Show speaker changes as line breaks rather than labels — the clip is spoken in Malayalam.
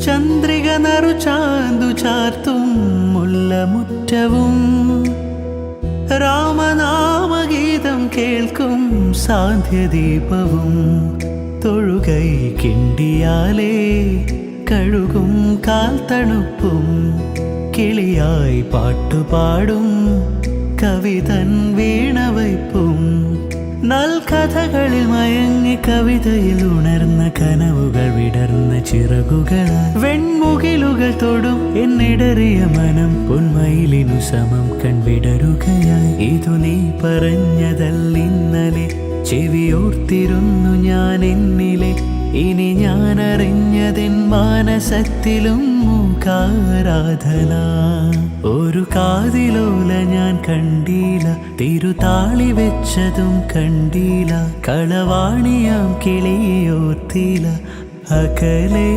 ചന്ദ്രിക നറു ചാന്തു ചാർത്തും മുല്ലമുറ്റവും രാമനാമഗീതം കേൾക്കും സാന്ധ്യദീപവും തൊഴുകൈ കിണ്ടിയാലേ കഴുകും കാൽ തണുപ്പും കിളിയായി പാട്ടുപാടും കവിതൻ വീണവയ്പ്പും നൽകഥകളിൽ മയങ്ങി കവിതയിൽ ഉണർന്ന കനവുകൾ വിടർന്ന ചിറകുകൾ വെൺമുകിലുകൾ തൊടും എന്നിടറിയ മനം പൊന്മയിലിനു സമം കൺവിടരുകയായി ഇതു നീ പറഞ്ഞതല്ലിന്നലെ ചെവിയോർത്തിരുന്നു ഞാൻ എന്നിലെ ഇനി ഞാൻ അറിഞ്ഞതിൻ മാനസത്തിലും മൂകാരാധന ഒരു കാതിലോല ഞാൻ കണ്ടീല തിരുതാളി വെച്ചതും കണ്ടീല കളവാണിയാം കിളിയോർത്തില അകലേ